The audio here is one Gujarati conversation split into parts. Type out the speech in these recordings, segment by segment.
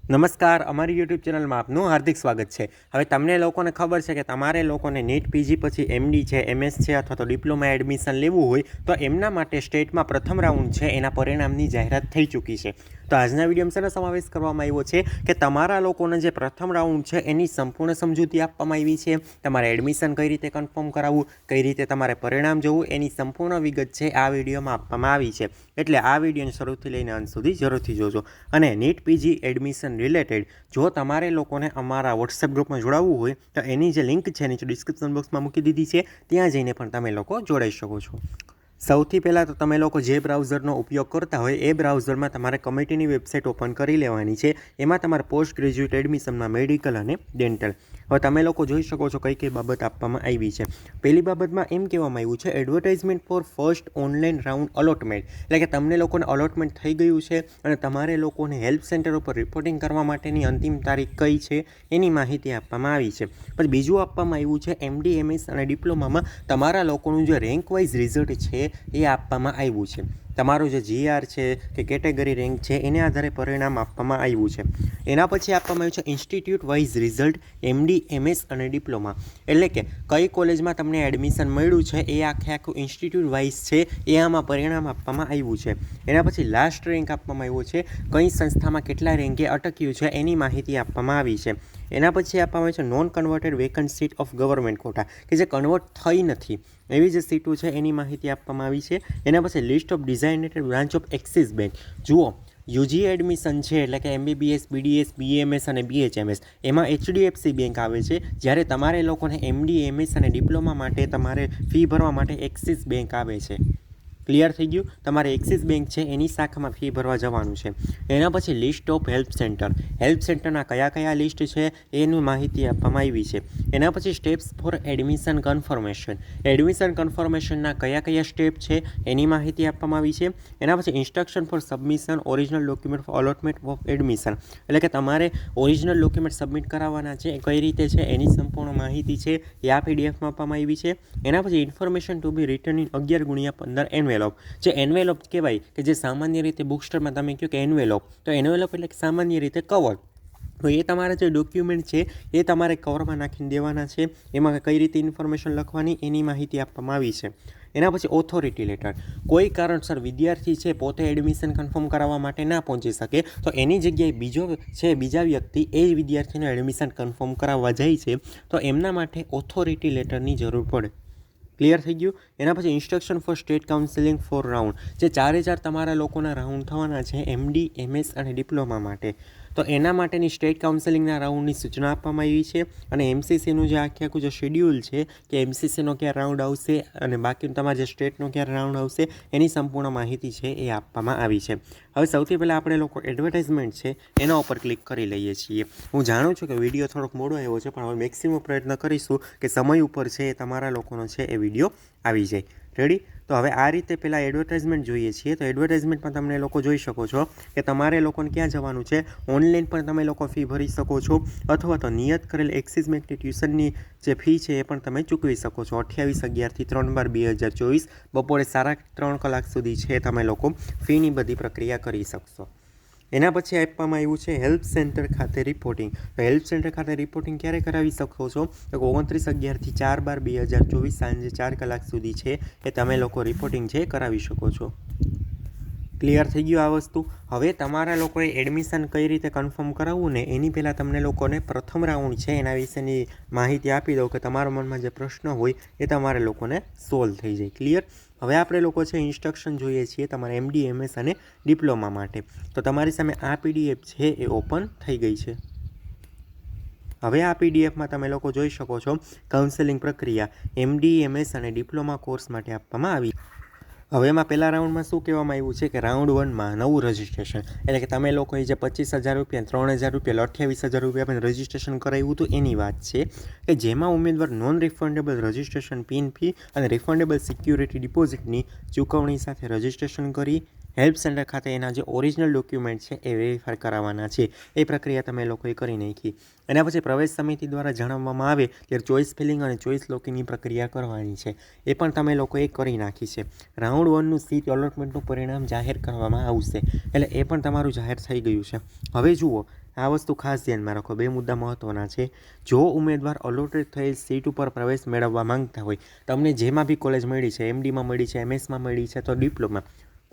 નમસ્કાર, અમારી યુટ્યુબ ચેનલમાં આપનું હાર્દિક સ્વાગત છે. હવે તમને લોકોને ખબર છે કે તમારે લોકોને નીટ પીજી પછી એમડી છે, એમએસ છે અથવા તો ડિપ્લોમા એડમિશન લેવું હોય તો એમના માટે સ્ટેટમાં પ્રથમ રાઉન્ડ છે એના પરિણામની જાહેરાત થઈ ચૂકી છે. તો આજના વિડીયોમાં શેનો સમાવેશ કરવામાં આવ્યો છે કે તમારા લોકોને જે પ્રથમ રાઉન્ડ છે એની સંપૂર્ણ સમજૂતી આપવામાં આવી છે. તમારે એડમિશન કઈ રીતે કન્ફર્મ કરાવવું, કઈ રીતે તમારે પરિણામ જોવું એની સંપૂર્ણ વિગત છે આ વિડીયોમાં આપવામાં આવી છે. એટલે આ વિડીયોને શરૂથી લઈને અંત સુધી જરૂરથી જોજો. અને નીટ પીજી એડમિશન રિલેટેડ જો તમારે લોકોને અમારા વોટ્સએપ ગ્રુપમાં જોડાવવું હોય તો એની જે લિંક છે નીચે ડિસ્ક્રિપ્શન બોક્સમાં મૂકી દીધી છે, ત્યાં જઈને પણ તમે લોકો જોડાઈ શકો છો. સૌથી પહેલાં તો તમે લોકો જે બ્રાઉઝરનો ઉપયોગ કરતા હોય એ બ્રાઉઝરમાં તમારે કમિટીની વેબસાઇટ ઓપન કરી લેવાની છે. એમાં તમારે પોસ્ટ ગ્રેજ્યુએટ એડમિશનમાં મેડિકલ અને ડેન્ટલ. હવે તમે લોકો જોઈ શકો છો કઈ કઈ બાબત આપવામાં આવી છે. પહેલી બાબતમાં એમ કહેવામાં આવ્યું છે advertisement four first online round allotment, એટલે કે તમને લોકોને અલોટમેન્ટ થઈ ગયું છે અને તમારે લોકોને હેલ્પ સેન્ટર ઉપર રિપોર્ટિંગ કરવા માટેની અંતિમ તારીખ કઈ છે એની માહિતી આપવામાં આવી છે. પછી બીજું આપવામાં આવ્યું છે એમડી, એમએસ અને ડિપ્લોમામાં તમારા લોકોનું જે રેન્ક વાઇઝ રિઝલ્ટ છે એ આપવામાં આવ્યું છે. તમારું જે જીઆર છે કે કેટેગરી રેન્ક છે એને આધારે પરિણામ આપવામાં આવ્યું છે. એના પછી આપવામાં આવ્યું છે institute wise result MD, MS અને ડિપ્લોમા, એટલે કે કઈ કોલેજમાં તમને એડમિશન મળ્યું છે એ આખું ઇન્સ્ટિટ્યૂટ વાઇઝ છે એ આમાં પરિણામ આપવામાં આવ્યું છે. એના પછી લાસ્ટ રેન્ક આપવામાં આવ્યો છે, કઈ સંસ્થામાં કેટલા રેન્કે અટક્યું છે એની માહિતી આપવામાં આવી છે. એના પછી આપવામાં આવે છે non converted vacant seat of government quota, કે જે કન્વર્ટ થઈ નથી એવી જે સીટો છે એની માહિતી આપવામાં આવી છે. એના પછી list of designated branch of Axis bank. જુઓ, યુજી એડમિશન છે એટલે કે એમબીબીએસ, બીડીએસ, બીએમએસ અને બીએચએમએસ એમાં એચડીએફસી બેંક આવે છે. જ્યારે તમારે લોકોને એમડી, એમએસ અને ડિપ્લોમા માટે તમારે ફી ભરવા માટે એક્સિસ બેંક આવે છે. ક્લિયર થઈ ગયું? તમારે એક્સિસ બેંક છે એની શાખામાં ફી ભરવા જવાનું છે. એના પછી list of help centre, help સેન્ટરના કયા કયા લિસ્ટ છે એની માહિતી આપવામાં આવી છે. એના પછી steps for admission confirmation, admission કન્ફર્મેશનના કયા કયા સ્ટેપ છે એની માહિતી આપવામાં આવી છે. એના પછી instruction for submission original document for allotment of admission, એટલે કે તમારે ઓરિજિનલ ડોક્યુમેન્ટ સબમિટ કરાવવાના છે કઈ રીતે છે એની સંપૂર્ણ માહિતી છે એ આ પીડીએફમાં આપવામાં આવી છે. એના પછી information to be return in 11x15 envelope, જે એન્વેલોપ કહેવાય કે જે સામાન્ય રીતે બુક સ્ટોરમાં તમે કહો કે એન્વેલોપ, તો એન્વેલોપ એટલે કે સામાન્ય રીતે કવર. તો એ તમારા જે ડોક્યુમેન્ટ છે એ તમારે કવરમાં નાખીને દેવાના છે. એમાં કઈ રીતે ઇન્ફોર્મેશન લખવાની એની માહિતી આપવામાં આવી છે. એના પછી ઓથોરિટી લેટર, કોઈ કારણસર વિદ્યાર્થી છે પોતે એડમિશન કન્ફર્મ કરાવવા માટે ના પહોંચી શકે તો એની જગ્યાએ બીજા વ્યક્તિ એ જ વિદ્યાર્થીને એડમિશન કન્ફર્મ કરાવવા જાય છે તો એમના માટે ઓથોરિટી લેટરની જરૂર પડે. ક્લિયર થઈ ગયું? એના પછી instruction for state counselling for round, જે 4 તમારા લોકોના રાઉન્ડ થવાના છે એમડી, એમએસ અને ડિપ્લોમા માટે, તો એના માટેની સ્ટેટ કાઉન્સિલિંગના રાઉન્ડની સૂચના આપવામાં આવી છે. અને એમસીસીનું જે આખું જે શેડ્યુલ છે કે એમસીસીનો ક્યાં રાઉન્ડ આવશે અને બાકી તમારા જે સ્ટેટનો ક્યાં રાઉન્ડ આવશે એની સંપૂર્ણ માહિતી છે એ આપવામાં આવી છે. હવે સૌથી પહેલાં આપણે લોકો એડવર્ટાઇઝમેન્ટ છે એના ઉપર ક્લિક કરી લઈએ છીએ. હું જાણું છું કે વિડીયો થોડોક મોડો આવ્યો છે, પણ હવે મેક્સિમમ પ્રયત્ન કરીશું કે સમય ઉપર છે એ તમારા લોકોનો છે એ વિડીયો આવી જાય. રેડી? તો હવે આ રીતે પહેલાં એડવર્ટાઇઝમેન્ટ જોઈએ છીએ. તો એડવર્ટાઇઝમેન્ટમાં તમને લોકો જોઈ શકો છો કે તમારે લોકોને ક્યાં જવાનું છે. ઓનલાઈન પણ તમે લોકો ફી ભરી શકો છો અથવા તો નિયત કરેલ એક્સિસ બેંકની ટ્યુશનની જે ફી છે એ પણ તમે ચૂકવી શકો છો. 28/11 થી 3/12/2024 બપોરે 3:30 કલાક સુધી છે તમે લોકો ફીની બધી પ્રક્રિયા કરી શકશો. એના પછી આપવામાં આવ્યું છે હેલ્પ સેન્ટર ખાતે રિપોર્ટિંગ. તો હેલ્પ સેન્ટર ખાતે રિપોર્ટિંગ ક્યારે કરાવી શકો છો? તો 29/11 થી 4/12/2024 સાંજે 4 કલાક સુધી છે એ તમે લોકો રિપોર્ટિંગ છે કરાવી શકો છો. ક્લિયર થઈ ગયું આ વસ્તુ? હવે તમારા લોકોએ એડમિશન કઈ રીતે કન્ફર્મ કરાવવું ને એની પહેલાં તમને લોકોને પ્રથમ રાઉન્ડ છે એના વિશેની માહિતી આપી દઉં કે તમારા મનમાં જે પ્રશ્ન હોય એ તમારે લોકોને સોલ્વ થઈ જાય. ક્લિયર? હવે આપણે લોકો છે ઇન્સ્ટ્રક્શન જોઈએ છીએ તમારે એમડી, એમએસ અને ડિપ્લોમા માટે. તો તમારી સામે આ પીડીએફ છે એ ઓપન થઈ ગઈ છે. હવે આ પીડીએફમાં તમે લોકો જોઈ શકો છો કાઉન્સેલિંગ પ્રક્રિયા એમડી, એમએસ અને ડિપ્લોમા કોર્સ માટે આપવામાં આવી. હવે એમાં પહેલા રાઉન્ડમાં શું કહેવામાં આવ્યું છે કે રાઉન્ડ 1માં નવું રજિસ્ટ્રેશન, એટલે કે તમે લોકોએ જે 25,000 રૂપિયા, 3,000 રૂપિયા, 28,000 રૂપિયા પણ રજિસ્ટ્રેશન કરાવ્યું હતું એની વાત છે કે જેમાં ઉમેદવાર non refundable registration pin fee અને રિફંડેબલ સિક્યુરિટી ડિપોઝિટની ચૂકવણી સાથે રજિસ્ટ્રેશન કરી હેલ્પ સેન્ટર ખાતે એના જે ઓરિજિનલ ડોક્યુમેન્ટ છે એ વેરીફાઈ કરાવવાના છે. એ પ્રક્રિયા તમે લોકોએ કરી નાખી. એના પછી પ્રવેશ સમિતિ દ્વારા જણાવવામાં આવે ત્યારે ચોઇસ ફિલિંગ અને ચોઇસ લોકિંગની પ્રક્રિયા કરવાની છે. એ પણ તમે લોકોએ કરી નાખી છે. રાઉન્ડ 1નું સીટ અલોટમેન્ટનું પરિણામ જાહેર કરવામાં આવશે, એટલે એ પણ તમારું જાહેર થઈ ગયું છે. હવે જુઓ, આ વસ્તુ ખાસ ધ્યાનમાં રાખો, 2 મુદ્દા મહત્ત્વના છે. જો ઉમેદવાર અલોટેડ થયેલ સીટ ઉપર પ્રવેશ મેળવવા માંગતા હોય, તમને જેમાં બી કોલેજ મળી છે, એમડીમાં મળી છે, એમએસમાં મળી છે, તો ડિપ્લોમા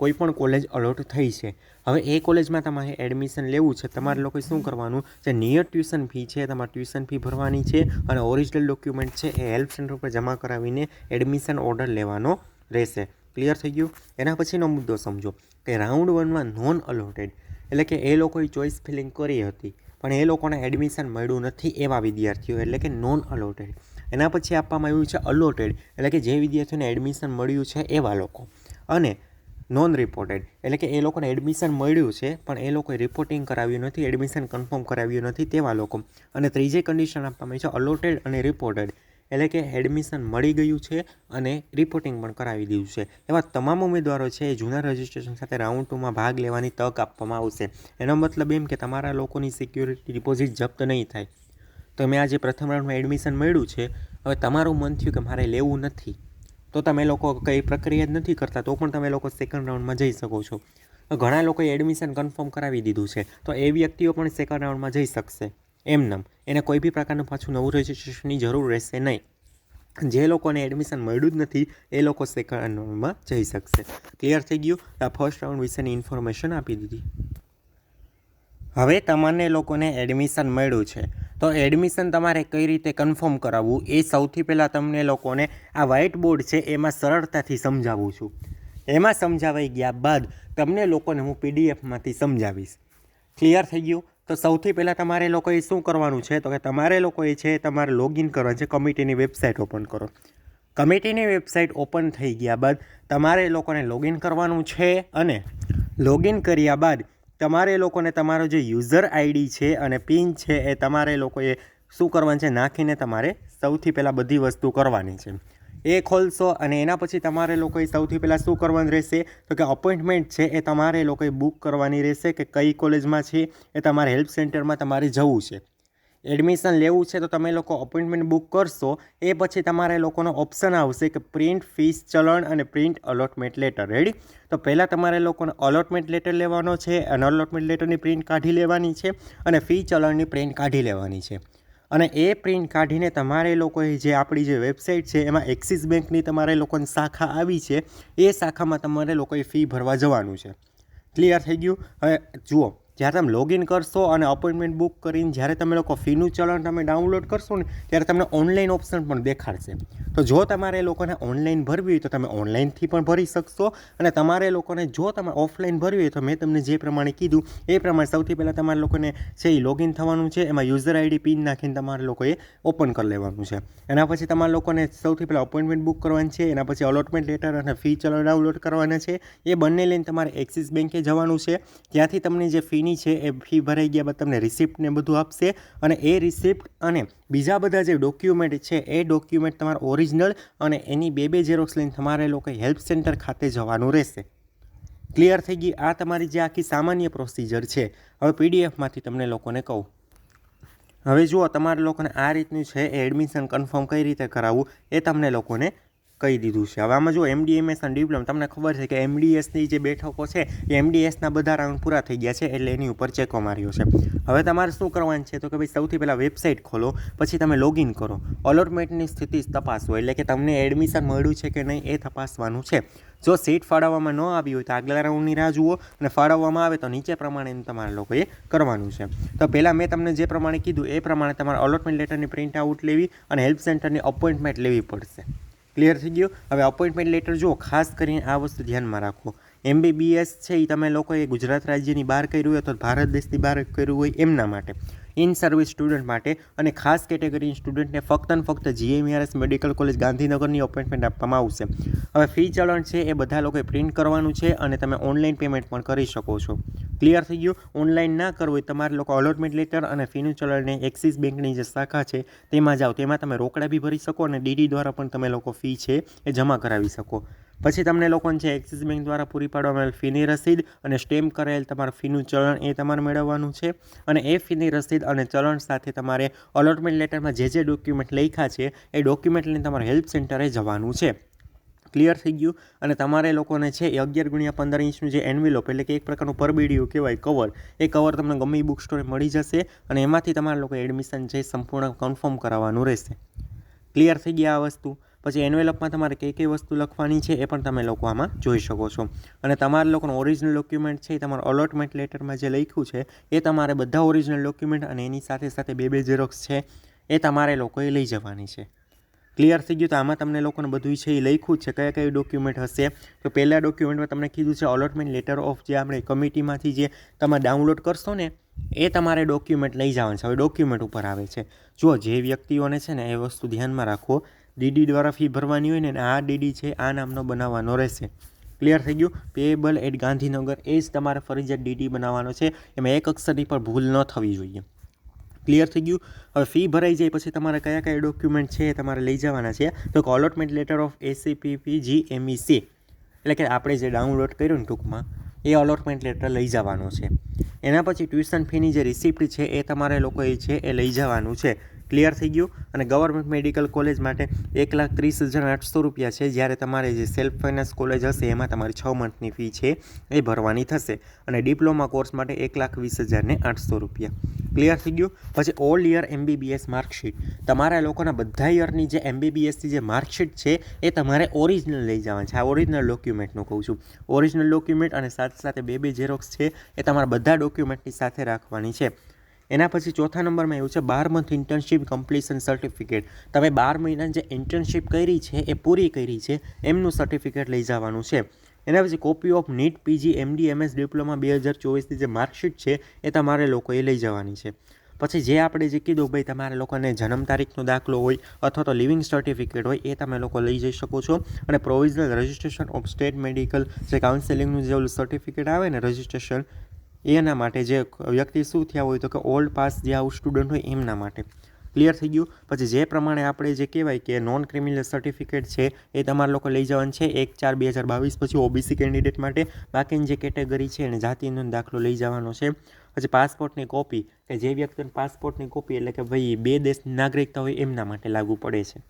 કોઈ પણ કોલેજ અલોટ થઈ છે, હવે એ કોલેજમાં તમારે એડમિશન લેવું છે, તમારે લોકોએ શું કરવાનું છે, નિયર ટ્યુશન ફી છે, તમારે ટ્યુશન ફી ભરવાની છે અને ઓરિજિનલ ડોક્યુમેન્ટ છે એ હેલ્પ સેન્ટર પર જમા કરાવીને એડમિશન ઓર્ડર લેવાનો રહેશે. ક્લિયર થઈ ગયું? એના પછીનો મુદ્દો સમજો કે રાઉન્ડ 1માં નોન અલોટેડ એટલે કે એ લોકોએ ચોઇસ ફિલિંગ કરી હતી પણ એ લોકોને એડમિશન મળ્યું નથી એવા વિદ્યાર્થીઓ એટલે કે નોન અલોટેડ. એના પછી આપવામાં આવ્યું છે અલોટેડ એટલે કે જે વિદ્યાર્થીઓને એડમિશન મળ્યું છે એવા લોકો. અને નોન રિપોર્ટેડ એટલે કે એ લોકોને એડમિશન મળ્યું છે પણ એ લોકોએ રિપોર્ટિંગ કરાવ્યું નથી, એડમિશન કન્ફર્મ કરાવ્યું નથી તેવા લોકો. અને ત્રીજી કન્ડિશન આપવામાં આવી છે અલોટેડ અને રિપોર્ટેડ એટલે કે એડમિશન મળી ગયું છે અને રિપોર્ટિંગ પણ કરાવી દીધું છે એવા તમામ ઉમેદવારો છે એ જૂના રજિસ્ટ્રેશન સાથે રાઉન્ડ 2માં ભાગ લેવાની તક આપવામાં આવશે. એનો મતલબ એમ કે તમારા લોકોની સિક્યુરિટી ડિપોઝિટ જપ્ત નહીં થાય. તો મેં આજે પ્રથમ રાઉન્ડમાં એડમિશન મળ્યું છે, હવે તમારું મન થયું કે મારે લેવું નથી, તો તમે લોકો કંઈ પ્રક્રિયા જ નથી કરતા તો પણ તમે લોકો સેકન્ડ રાઉન્ડમાં જઈ શકો છો. ઘણા લોકોએ એડમિશન કન્ફર્મ કરાવી દીધું છે તો એ વ્યક્તિઓ પણ સેકન્ડ રાઉન્ડમાં જઈ શકશે એમનેમ. એને કોઈ બી પ્રકારનું પાછું નવું રજિસ્ટ્રેશનની જરૂર રહેશે નહીં. જે લોકોને એડમિશન મળ્યું જ નથી એ લોકો સેકન્ડ રાઉન્ડમાં જઈ શકશે. ક્લિયર થઈ ગયું? આ ફર્સ્ટ રાઉન્ડ વિશેની ઇન્ફોર્મેશન આપી દીધી. હવે તમને લોકોને એડમિશન મળ્યું છે તો એડમિશન તમારે કઈ રીતે કન્ફર્મ કરાવવું એ સૌથી પહેલાં તમને લોકોને આ વ્હાઇટ બોર્ડ છે એમાં સરળતાથી સમજાવું છું. એમાં સમજાવાઈ ગયા બાદ તમને લોકોને હું પીડીએફમાંથી સમજાવીશ. ક્લિયર થઈ ગયું? તો સૌથી પહેલાં તમારે લોકોએ શું કરવાનું છે તો કે તમારે લોકોએ છે તમારે લોગિન કરવાનું છે, કમિટીની વેબસાઇટ ઓપન કરો. કમિટીની વેબસાઇટ ઓપન થઈ ગયા બાદ તમારે લોકોને લોગિન કરવાનું છે અને લોગિન કર્યા બાદ તમારે લોકોને તમારો જે યુઝર આઈડી છે અને પિન છે એ તમારે લોકોએ શું કરવાનું છે નાખીને તમારે સૌથી પહેલાં બધી વસ્તુ કરવાની છે. એ ખોલશો અને એના પછી તમારે લોકોએ સૌથી પહેલાં શું કરવાનું રહેશે તો કે અપોઇન્ટમેન્ટ છે એ તમારે લોકોએ બુક કરવાની રહેશે કે કઈ કોલેજમાં છે એ તમારે હેલ્પ સેન્ટરમાં તમારે જવું છે. એડમિશન લેવું છે તો તમે લોકો અપોઇન્ટમેન્ટ બુક કરશો એ પછી તમારે લોકોનો ઓપ્શન આવશે કે પ્રિન્ટ ફીસ ચલણ અને પ્રિન્ટ અલોટમેન્ટ લેટર. રેડી? તો પહેલાં તમારે લોકોને અલોટમેન્ટ લેટર લેવાનો છે અને અલોટમેન્ટ લેટરની પ્રિન્ટ કાઢી લેવાની છે અને ફી ચલણની પ્રિન્ટ કાઢી લેવાની છે. અને એ પ્રિન્ટ કાઢીને તમારે લોકોએ જે આપણી જે વેબસાઇટ છે એમાં એક્સિસ બેંકની તમારે લોકોની શાખા આવી છે એ શાખામાં તમારે લોકોએ ફી ભરવા જવાનું છે. ક્લિયર થઈ ગયું? હવે જુઓ, જ્યારે તમે લોગિન કરશો અને અપોઇન્ટમેન્ટ બુક કરીને જ્યારે તમે લોકો ફીનું ચલણ તમે ડાઉનલોડ કરશો ને ત્યારે તમને ઓનલાઈન ઓપ્શન પણ દેખાડશે. તો જો તમારે લોકોને ઓનલાઈન ભરવી હોય તો તમે ઓનલાઈનથી પણ ભરી શકશો અને તમારે લોકોને જો તમે ઓફલાઈન ભરવી હોય તો મેં તમને જે પ્રમાણે કીધું એ પ્રમાણે સૌથી પહેલાં તમારે લોકોને છે એ લોગિન થવાનું છે, એમાં યુઝર આઈડી પિન નાખીને તમારે લોકોએ ઓપન કરી લેવાનું છે. એના પછી તમારે લોકોને સૌથી પહેલાં અપોઇન્ટમેન્ટ બુક કરવાની છે, એના પછી અલોટમેન્ટ લેટર અને ફી ચલણ ડાઉનલોડ કરવાના છે. એ બંને લઈને તમારે એક્સિસ બેંકે જવાનું છે. ત્યાંથી તમને જે ફીની છે એ ફી ભરાઈ ગયા બાદ તમને રિસિપ્ટ ને બધું આપશે અને એ રિસિપ્ટ અને બીજા બધા જે ડોક્યુમેન્ટ છે એ ડોક્યુમેન્ટ તમારે ઓરિજિનલ અને એની બે ઝેરોક્સ લઈને તમારે લોકો હેલ્પ સેન્ટર ખાતે જવાનું રહેશે. ક્લિયર થઈ ગઈ? આ તમારી જે આખી સામાન્ય પ્રોસિજર છે. હવે પીડીએફમાંથી તમને લોકોને કહું. હવે જુઓ, તમારે લોકોને આ રીતનું છે એડમિશન કન્ફર્મ કઈ રીતે કરાવવું એ તમને લોકોને કહી દીધું છે. હવે આમાં જો એમડીએમએસ અને ડિપ્લોમા તમને ખબર છે કે એમડીએસની જે બેઠકો છે એ એમડીએસના બધા રાઉન્ડ પૂરા થઈ ગયા છે એટલે એની ઉપર ચેકો માર્યો છે. હવે તમારે શું કરવાનું છે તો કે ભાઈ સૌથી પહેલાં વેબસાઇટ ખોલો, પછી તમે લોગિન કરો, અલોટમેન્ટની સ્થિતિ તપાસો એટલે કે તમને એડમિશન મળ્યું છે કે નહીં એ તપાસવાનું છે. જો સીટ ફાળવવામાં ન આવી હોય તો આગલા રાઉન્ડની રાહ જુઓ અને ફાળવવામાં આવે તો નીચે પ્રમાણેનું તમારે લોકોએ કરવાનું છે. તો પહેલાં મેં તમને જે પ્રમાણે કીધું એ પ્રમાણે તમારે અલોટમેન્ટ લેટરની પ્રિન્ટ આઉટ લેવી અને હેલ્પ સેન્ટરની અપોઇન્ટમેન્ટ લેવી પડશે. ક્લિયર થઈ ગયું? હવે અપોઇન્ટમેન્ટ લેટર જુઓ, ખાસ કરીને આ વસ્તુ ધ્યાનમાં રાખો. MBBS છે એ તમે લોકોએ ગુજરાત રાજ્યની બહાર કર્યું હોય અથવા ભારત દેશની બહાર કર્યું હોય એમના માટે, ઇન સર્વિસ સ્ટુડન્ટ માટે અને ખાસ કેટેગરીની સ્ટુડન્ટને ફક્ત ને ફક્ત GMRS મેડિકલ કોલેજ ગાંધીનગરની અપોઇન્ટમેન્ટ આપવામાં આવશે. હવે ફી ચલણ છે એ બધા લોકોએ પ્રિન્ટ કરવાનું છે અને તમે ઓનલાઈન પેમેન્ટ પણ કરી શકો છો. ક્લિયર થઈ ગયું? ઓનલાઈન ના કરવું હોય તમારે લોકો અલોટમેન્ટ લેટર અને ફીનું ચલણને એક્સિસ બેંકની જે શાખા છે તેમાં જાઓ, તેમાં તમે રોકડા બી ભરી શકો અને DD દ્વારા પણ તમે લોકો ફી છે એ જમા કરાવી શકો. પછી તમને લોકોને છે એક્સિસ બેંક દ્વારા પૂરી પાડવામાં આવેલ ફીની રસીદ અને સ્ટેમ્પ કરાયેલ તમારા ફીનું ચલણ એ તમારે મેળવવાનું છે અને એ ફીની રસીદ અને ચલણ સાથે તમારે અલોટમેન્ટ લેટરમાં જે ડોક્યુમેન્ટ લખ્યા છે એ ડોક્યુમેન્ટ લઈને તમારે હેલ્પ સેન્ટરે જવાનું છે. ક્લિયર થઈ ગયું. અને તમારે લોકોને છે એ 11x15 ઇંચનું જે એન્વેલોપ એટલે કે એક પ્રકારનું પરબીડિયું કહેવાય કવર, એ કવર તમને ગમે એ બુક સ્ટોરે મળી જશે અને એમાંથી તમારા લોકો એડમિશન છે સંપૂર્ણ કન્ફર્મ કરાવવાનું રહેશે. ક્લિયર થઈ ગયા આ વસ્તુ. પછી એન્વેલપમાં તમારે કઈ વસ્તુ લખવાની છે એ પણ તમે લોકો આમાં જોઈ શકો છો. અને તમારા લોકોનું ઓરિજિનલ ડોક્યુમેન્ટ છે એ તમારું અલોટમેન્ટ લેટરમાં જે લખ્યું છે એ તમારે બધા ઓરિજિનલ ડોક્યુમેન્ટ અને એની સાથે સાથે બે ઝેરોક્સ છે એ તમારે લોકોએ લઈ જવાની છે. ક્લિયર થઈ ગયું. તો આમાં તમને લોકોને બધું છે એ લખ્યું જ છે કયા ડોક્યુમેન્ટ હશે. તો પહેલા ડોક્યુમેન્ટમાં તમને કીધું છે અલોટમેન્ટ લેટર ઓફ જે આપણે કમિટીમાંથી જે તમે ડાઉનલોડ કરશો ને એ તમારે ડોક્યુમેન્ટ લઈ જવાનું છે. હવે ડોક્યુમેન્ટ ઉપર આવે છે. જો જે વ્યક્તિઓને છે ને એ વસ્તુ ધ્યાનમાં રાખો, ડીડી દ્વારા ફી ભરવાની હોય ને આ ડીડી છે આ નામનો બનાવવાનો રહેશે. ક્લિયર થઈ ગયું. પેએબલ એટ ગાંધીનગર એ જ તમારે ફરજિયાત ડીડી બનાવવાનો છે. એમાં એક અક્ષરની પણ ભૂલ ન થવી જોઈએ. ક્લિયર થઈ ગયું. હવે ફી ભરાઈ જાય પછી તમારે કયા ડોક્યુમેન્ટ છે એ તમારે લઈ જવાના છે. તો અલોટમેન્ટ લેટર ઓફ ACPPGMEC એટલે કે આપણે જે ડાઉનલોડ કર્યું ને ટૂંકમાં એ અલોટમેન્ટ લેટર લઈ જવાનો છે. એના પછી ટ્યુશન ફીની જે રિસિપ્ટ છે એ તમારે લોકોએ છે એ લઈ જવાનું છે. ક્લિયર થઈ ગયું. અને ગવર્મેન્ટ મેડિકલ કોલેજ માટે 1,30,800 રૂપિયા છે. જ્યારે તમારે જે સેલ્ફ ફાઇનાન્સ કોલેજ હશે એમાં તમારી 6 મંથની ફી છે એ ભરવાની થશે. અને ડિપ્લોમા કોર્સ માટે 1,20,800 રૂપિયા. ક્લિયર થઈ ગયું. પછી ઓલ યર MBBS માર્કશીટ, તમારા લોકોના બધા યરની જે MBBSની જે માર્કશીટ છે એ તમારે ઓરિજિનલ લઈ જવાની છે. આ ઓરિજિનલ ડોક્યુમેન્ટનું કહું છું. ઓરિજિનલ ડોક્યુમેન્ટ અને સાથે સાથે બે ઝેરોક્સ છે એ તમારા બધા ડોક્યુમેન્ટની સાથે રાખવાની છે. એના પછી ચોથા નંબરમાં એવું છે 12 મંથ ઇન્ટર્નશીપ કમ્પ્લીશન સર્ટિફિકેટ. તમે 12 મહિનાની જે ઇન્ટર્નશીપ કરી છે એ પૂરી કરી છે એમનું સર્ટિફિકેટ લઈ જવાનું છે. એના પછી copy of NEET PG MD MS diploma 2024ની જે માર્કશીટ છે એ તમારે લોકોએ લઈ જવાની છે. પછી જે આપણે જે કીધું ભાઈ તમારે લોકોને જન્મ તારીખનો દાખલો હોય અથવા તો લિવિંગ સર્ટિફિકેટ હોય એ તમે લોકો લઈ જઈ શકો છો. અને provisional registration of state medical જે કાઉન્સેલિંગનું જે ઓલું સર્ટિફિકેટ આવે ને રજિસ્ટ્રેશન, એના માટે જે વ્યક્તિ શું થયા હોય તો કે ઓલ્ડ પાસ જે આવું સ્ટુડન્ટ હોય એમના માટે. ક્લિયર થઈ ગયું. પછી જે પ્રમાણે આપણે જે કહેવાય કે નોન ક્રિમિનલ સર્ટિફિકેટ છે એ તમારા લોકો લઈ જવાનું છે 1/4/2022. પછી OBC કેન્ડિડેટ માટે બાકીની જે કેટેગરી છે એને જાતિનો દાખલો લઈ જવાનો છે. પછી પાસપોર્ટની કોપી, કે જે વ્યક્તિને પાસપોર્ટની કોપી એટલે કે ભાઈ 2 દેશની નાગરિકતા હોય એમના માટે લાગુ પડે છે.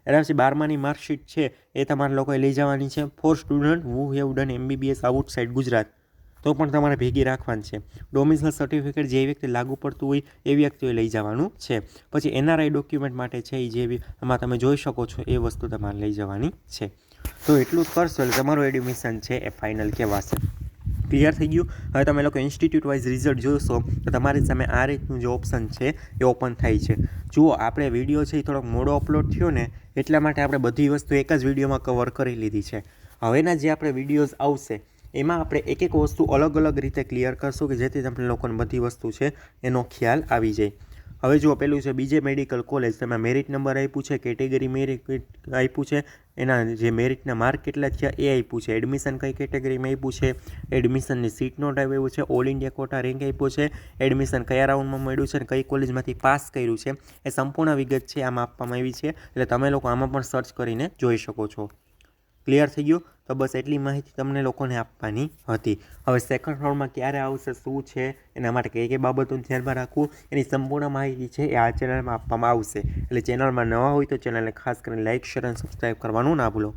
એના પછી 12માની માર્કશીટ છે એ તમારા લોકોએ લઈ જવાની છે. For student who have done MBBS outside Gujarat તો પણ તમારે ભેગી રાખવાની છે. ડોમિસાઇલ સર્ટિફિકેટ જે વ્યક્તિ લાગુ પડતું હોય એ વ્યક્તિએ લઈ જવાનું છે. પછી NRI ડોક્યુમેન્ટ માટે છે એ જે આમાં તમે જોઈ શકો છો એ વસ્તુ તમારે લઈ જવાની છે. તો એટલું જ કરશો એટલે તમારું એડમિશન છે એ ફાઇનલ કહેવાશે. ક્લિયર થઈ ગયું. હવે તમે લોકો ઇન્સ્ટિટ્યૂટ વાઇઝ રિઝલ્ટ જોશો તો તમારી સામે આ રીતનું જે ઓપ્શન છે એ ઓપન થાય છે. જુઓ, આપણે વિડીયો છે એ થોડોક મોડો અપલોડ થયો ને એટલા માટે આપણે બધી વસ્તુ એક જ વિડીયોમાં કવર કરી લીધી છે. હવેના જે આપણે વિડીયોઝ આવશે એમાં આપણે એક વસ્તુ અલગ રીતે ક્લિયર કરશું કે જેથી તમને લોકોને બધી વસ્તુ છે એનો ખ્યાલ આવી જાય. હવે જુઓ, પેલું છે બીજે મેડિકલ કોલેજ, તેમાં મેરિટ નંબર આપ્યું છે, કેટેગરી મેરિટ આપ્યું છે, એના જે મેરિટના માર્ક કેટલા થયા એ આપ્યું છે, એડમિશન કઈ કેટેગરીમાં આપ્યું છે, એડમિશનની સીટ નોટ આપ્યું છે, ઓલ ઇન્ડિયા કોટા રેન્ક આપ્યો છે, એડમિશન કયા રાઉન્ડમાં મળ્યું છે અને કઈ કોલેજમાંથી પાસ કર્યું છે એ સંપૂર્ણ વિગત છે આમાં આપવામાં આવી છે. એટલે તમે લોકો આમાં પણ સર્ચ કરીને જોઈ શકો છો. ક્લિયર થઈ ગયું. તો બસ એટલી માહિતી તમને લોકોને આપવાની હતી. હવે સેકન્ડ રાઉન્ડમાં ક્યારે આવશે, શું છે, એના માટે કઈ બાબતોનું ધ્યાનમાં રાખવું એની સંપૂર્ણ માહિતી છે એ આ ચેનલમાં આપવામાં આવશે. એટલે ચેનલમાં નવા હોય તો ચેનલને ખાસ કરીને લાઇક, શેર અને સબસ્ક્રાઈબ કરવાનું ના ભૂલો.